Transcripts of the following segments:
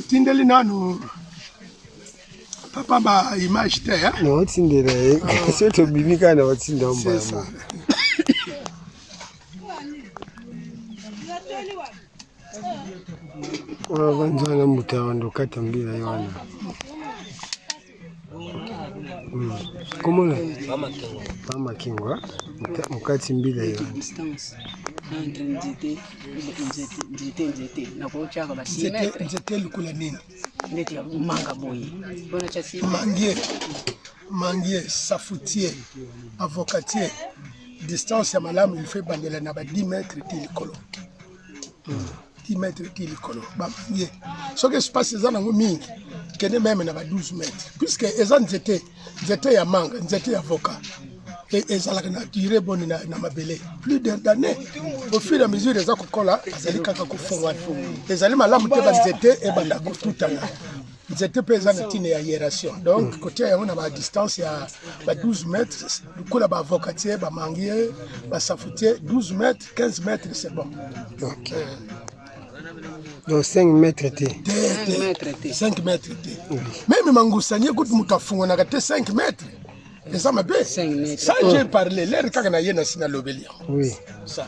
Tindeli nanu papa ba image te hein? Non, tindele. C'est to bimika na tinda mba. C'est ça. Wanzana mutawando kata mbila yana. Comment là? Mama Kingwa. Mukati mbila yana. Nzete lukula nini? Manga boy. Mangier, safutier, avocatier. Distance ya malamu il fait bandela na ba 10 mètres tilikolo. 10 mètres tilikolo. Ba mangier. Ce qui se passe dans la mingi, kene même na ba 12 mètres. Puisque ezan nzete ya manga, nzete ya avocat. Et ezalaka na durée bonne na mabele. Plus d'années. Au fur et à mesure ezako kola, ezali kaka ko fongwa. Ezali malamu te ba nzete e banda ko tutana. Nzete pe ezana tine ya aération. Donc côté ya on a ba distance ya ba 12 mètres, ko la ba avocatier, ba mangier, ba safoutier, 12 mètres, 15 mètres c'est bon. Donc donc 5 mètres té. 5 mètres té. Même mangusani ko mutafunga na te 5 mètres. Et ça m'a bien. Ça j'ai parlé, l'air quand on a yéna sina lobeli. Oui. Ça.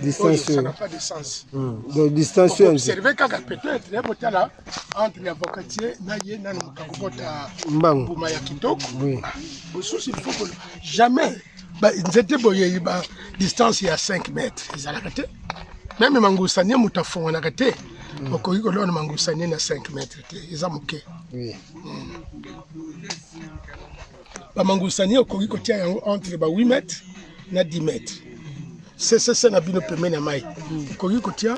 Distance. Ça n'a pas de sens. Donc distance. Observez quand peut-être les botala entre les avocatiers na yéna mukakota mbuma ya kitoko. Oui. Au souci il faut que jamais nzete boye ba distance ya 5 mètres. Ezalaka. Même mangusani mutafunga na kate. Okoki ko lona mangusani na 5 mètres te. Ezamuke. Oui. Bamangusani okoki kotia yango entre ba 8 mètres na 10 mètres. C'est na bino pemene mai. Okoki kotia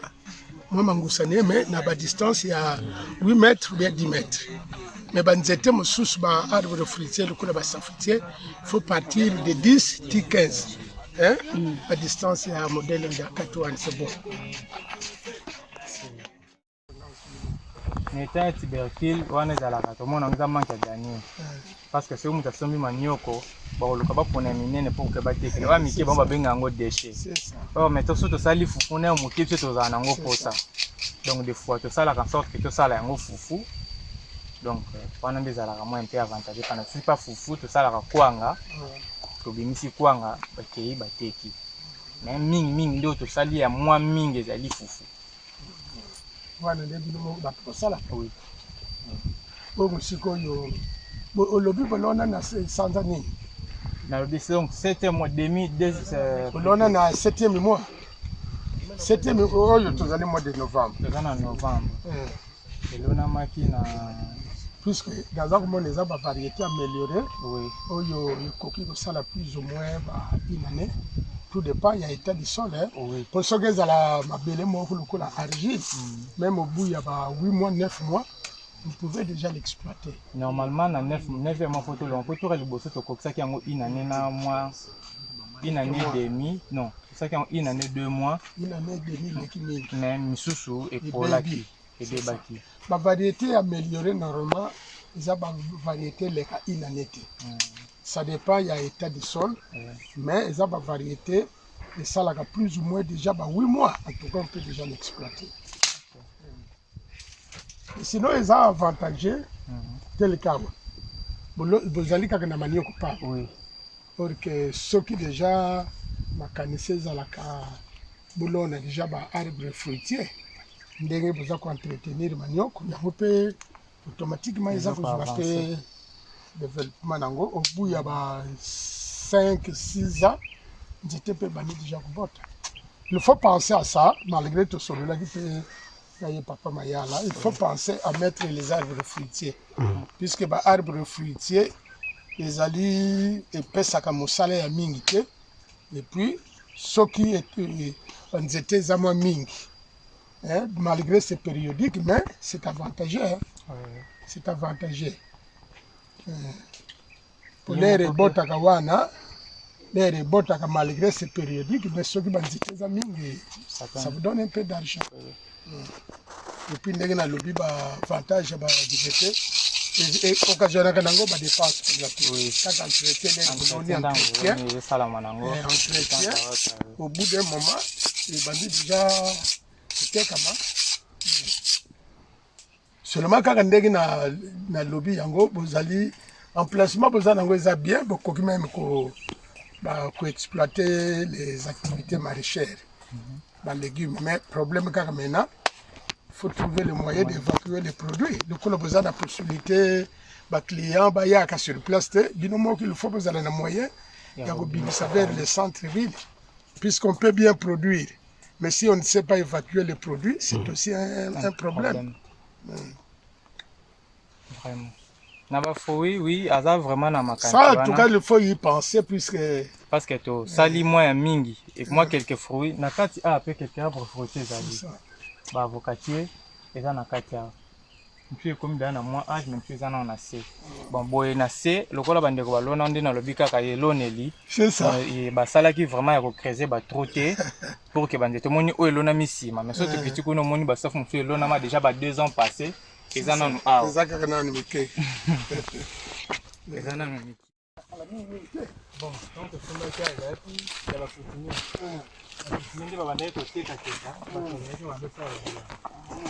moi mangusani mais na ba distance ya 8 mètres ou bien 10 mètres. Mais ba nzete mosusu ba arbre fruitier lokola ba safutier, faut partir de 10 à 15. Hein? La distance ya modèle ya 4 c'est bon. Neta tubercule wana ezalaka tomona nza manque ya gagner parce que c'est mutu asombi manioko bakoluka bapona minene mpo koke batekele oya mike bango babenga yango déchet or mais toso tosali fufu na moke mpe tozala nango posa donc des fois tosalaka en sorte que tosala yango fufu donc wana nde ezalaka mwa mpe avantage pana soki pa fufu tosalaka kwanga tobimisi kwanga bakei bateki mais mingi nde tosali ya mwa mingi ezali fufu. Voilà, les bidons pour ça là. Oui. Bon, monsieur Koyo, au lobby, on a 100 années. Donc, 7e mois, demi, on a 7e mois. 7e mois, tu as le mois de novembre. En novembre. Et l'on a maquina. Puisque dans un moment, les arbres variétés améliorées. Oui. Il faut ça la plus ou moins une année. Tout dépend, il y a état du sol. Hein. Oui. Pour ce que la belle la argile, même au bout, il y a 8 mois, 9 mois, vous pouvez déjà l'exploiter. Normalement, dans 9 mois, on peut tout réaliser ça qui a une année, une année et demie. Non, ça qui a une année, 2 mois. Une année et demie, même Missoussou et Polaki et des bâtis. La variété améliorée, normalement, ils ont une variété une année. Ça dépend, il y a état du sol, mais ils ont une variété, et ça a plus ou moins déjà 8 mois, en tout cas on peut déjà l'exploiter. Sinon, ils ont avantagé, tel cas, vous allez quand même manier pas. Oui. Parce que ceux qui déjà connaissent la boulot, on a déjà un arbre fruitier, vous avez entretenir le manioc, vous pouvez automatiquement ils ont développement nango au bout il y a 5-6 ans j'étais peu banni déjà il faut penser à ça malgré tout celui-là qui peut papa mayala il faut penser à mettre les arbres fruitiers puisque les arbres fruitiers les ali epesaka mosala ya mingi te et puis soki nzete za mwa mingi malgré c'est périodique mais c'est avantageux c'est avantageux. Pour les rebotaka wana, les rebotaka malgré c'est périodique, mais ceux qui bandit les amis, ça vous donne un peu d'argent. Et puis nous avons le avantage à budgéter et occasionnellement nous avons des dépenses pour la petite. Quand entretien, au bout d'un moment, les bandits déjà c'était comment? Seulement quand ndenge na lobby yango bozali emplacement bozana yango eza bien bokoki même ko exploiter les activités maraîchères. Légumes, mais problème quand maintenant il faut trouver le moyen d'évacuer les produits. Donc on a besoin de la possibilité les clients il y a sur place il faut besoin d'un moyen vers les centres-villes puisqu'on peut bien produire, mais si on ne sait pas évacuer les produits, c'est aussi un problème. Vraiment. Oui, ça vraiment na makanisi. Ça, en tout cas, il faut y penser puisque parce que to sali moins mingi et moi quelques fruits na kati après quelques arbres fruitiers zali. Ba avocatier et ça na kati ya. Puis comme dans moi âge même plus en on a C. Bon boye na C lokola bandeko balona ndé na lobika ka yeloneli. C'est ça. Et ba sala qui vraiment ya ko creuser ba trotter pour que bandeko moni o elona misima mais surtout petit ko no moni ba safu mfu elona ma déjà ba 2 ans passés. C'est ça non ah. C'est ça que na ni mike. C'est ça non ni. Bon, donc c'est ça qui est là puis il va continuer. Nindi baba naye koteka teka bakonezi wambesa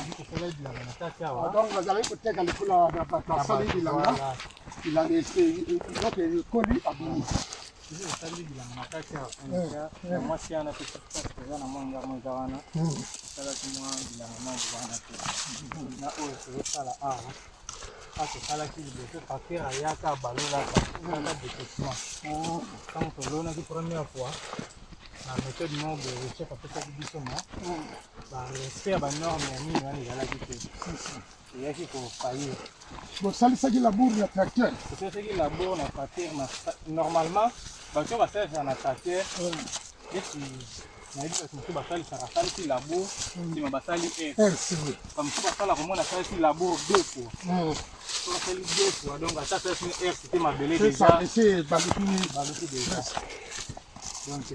nikosala bilanga na kati awa donc bazali koteka likolo na basali bilanga bilanga donc ekoli abimi osali bilanga na kati awa mwasi ana pe eza na mwanga mweza wana osalaki mwa bilanga mango wana te na oyo tozosala awa tosalaki liboso papier ayaka balolaka kaka détachement ntango tolonaki première fois la méthode moko de chef apesaki biso ma respect ya banorme ya nini wana ezalaki te eyaki kofaillir bosalisaki labour na tracteur tosalisaki labour na tracteur normalement bato oyo basalisaka na tracteur eti nayebi bato mosusu basalisaka asalisi labour nsima basali bamosusu basala komona asalisi labour 2 fois so basali 2 fois donc ata asalisi une c'était mabele déjà baluki déjà donc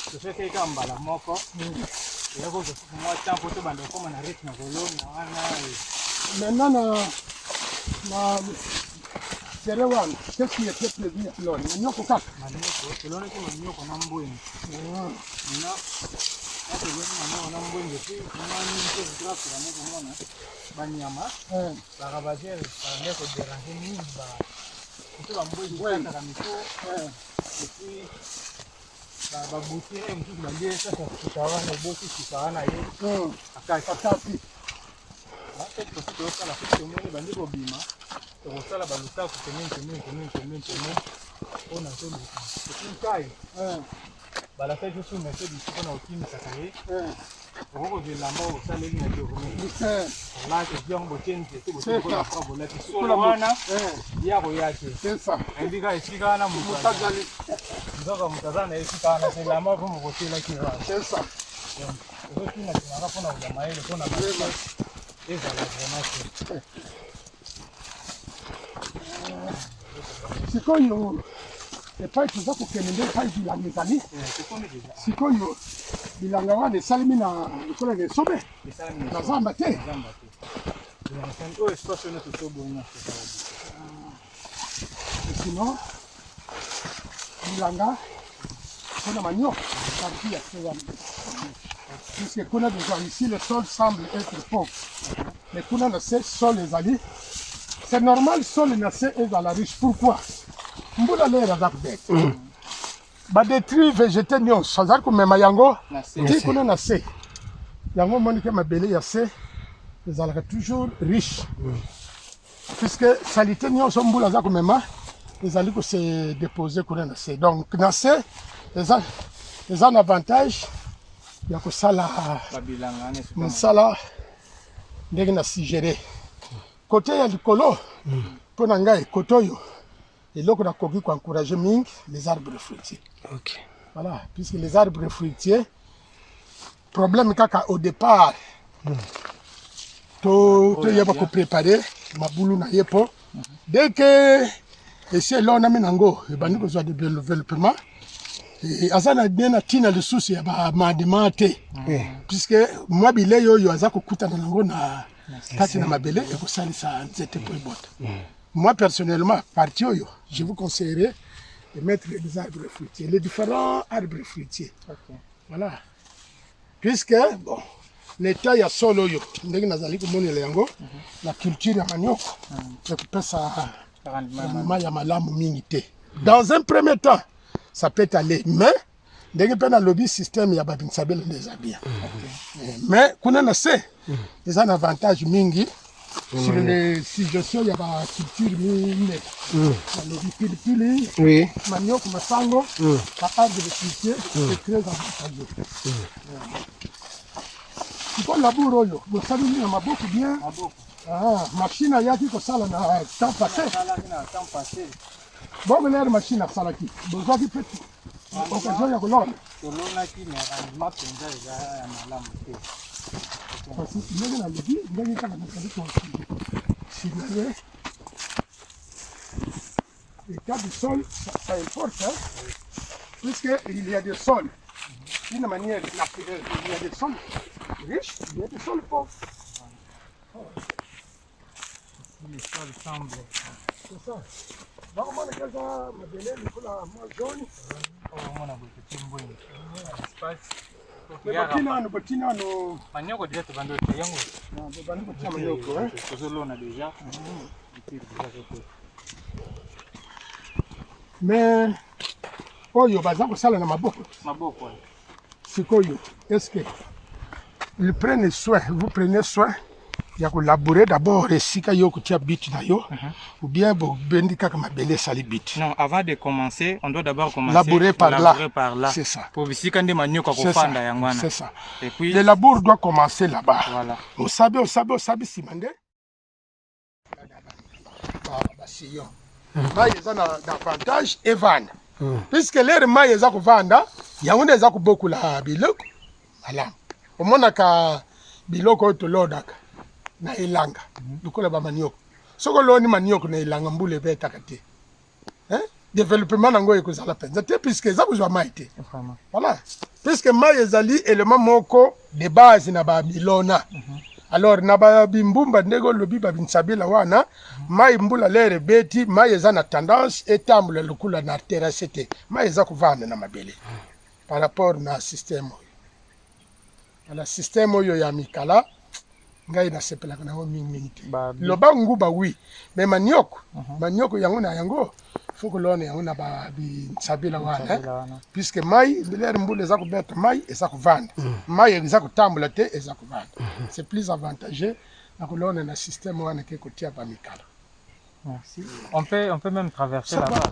je fais quelqu'un en bas moko et là vous moi temps pour te bande comme na rythme kolona wana maintenant na Serewan qu'est-ce qui était prévu là nyoko kaka manoko kolona ki manoko na mbweni na hapo yeye na mbweni depuis mwana ni c'est grave la moko mona banyama la ravager para ne ko déranger ni ba tout la mbweni kaka miko et puis babuti mtu bangie sasa tutawana bosi tutawana yeye akati hapo tutosala kitu mmoja bandiko bima tukosala baluka kutemeni ona tolo tukai bala fait juste une méthode ici qu'on a aucune sakaye oko de la mort ça les na dormir là que bien botien c'est tout pour la prendre là qui solo wana ya boyake c'est ça ndika isika na mutazali ndoka mutazana isika na la mort pour me là qui va c'est ça donc tu n'as pas na maele pour na et ça vraiment sikoyo epai toza kokende epai bilanga ezali sikoyo bilanga wana esalemi na lokola na esobe na zamba te sinon bilanga mpona manioc parti ya se wana puisque kuna déjà ici le sol semble être pauvre mais kuna na se sol ezali c'est normal sol na se ezala riche pourquoi mbula lera aza kobeta badétruire végété nyonso azali komema yango ti kuna na se yango omonike mabele ya se ezalaka toujours riche puisque salité nyonso mbula aza komema ezali kose dépose kuna na se donc na se eza na avantage ya kosala mosala ndenge na sigere côté ya likolo mpo na ngai côté oyo eloko nakoki koencourager mingi les arbres fruitiers. Ok. Voilà, puisque les arbres fruitiers, problème kaka au départ, to yeba ko préparer mabulu na yepo. Dès que essayer là on a menango, e bandi ko zo de développement. Et azana bien na tina le souci ya ba mandemate. Puisque moi bile yo aza ko kutana nango na kati na mabele e ko salisa nzete po ebota. Moi, personnellement, parti oyo, je vous conseillerais de mettre les arbres fruitiers, les différents arbres fruitiers. Okay. Voilà. Puisque, bon, l'état ya sol oyo ndenge nazali komonela yango la culture ya manioko ekopesa rendement ya malamu mingi te. Dans un premier temps ça peut aller, mais ndenge mpe nalobi système ya babinsabelo nde eza bien, mais kuna na se eza na avantage mingi sur les suggestions ya baculture mine nalobi pilipili manioko masango ba arbre de culture c'est très avantageux. Sikoyo labour oyo bosali nini na maboko bien? Machine ayaki kosala na temps passé bongo lere machine asalaki bozwaki pe occasion ya kolona tolonaki na rendement mpenza eza ya malamu te parce ndenge nalobi ndenge kaka nazali kosignaler l'état du sol ça importe puisque il y a des sols d'une manière naturelle, il y a des sols riches, il y a des sols pauvres. Les sols semblent. C'est ça. Donc, moi, les gars, ma belle, il faut la moi jaune. On a beaucoup de timbo. Espace. Le botina, no. Manioko déjà tu vas dans le yango. Non, tu vas nous botina manioko, hein. Kozolona déjà. Mais, oyo baza kosala na maboko. Maboko. Sikoyo, est-ce que ils prennent soin, vous prenez soin, il y a que labourer d'abord esika yo kotia bit na yo, ou bien bo bendi kaka mabele sali bit. Non, avant de commencer, on doit d'abord commencer labourer par là. C'est ça. Pour visika ndi manioko kofanda yangwana. C'est ça. Et puis le labour doit commencer là-bas. Voilà. Vous savez simande. Sillon. Là, ils ont un avantage Evan. Puisque les mailles eza kovanda yango eza ko beaucoup la biloko ala omona ka biloko to lodaka na ilanga dukola ba manioko soko loni manioko na ilanga mbule beta kate développement nango ekozala penza te puisque eza kozwa mai te voilà puisque mai ezali élément moko de base na ba milona. Alors na ba bimbumba ndego lobi ba binsabila wana mai mbula lere beti mai eza na tendance etambula lukula na terrasete mai eza kuvanda na mabele par rapport na système oyo ala système oyo ya mikala ngai na sepela kana mingi te loba nguba oui mais manioko yango na yango faut que l'on ait on a ba binsabila wana puisque mai lere mbula eza kubeta mai eza kuvanda mai eza kutambula te eza kuvanda. C'est plus avantageux na kolona na système wana ke kotia ba mikala. Merci. On peut même traverser là-bas.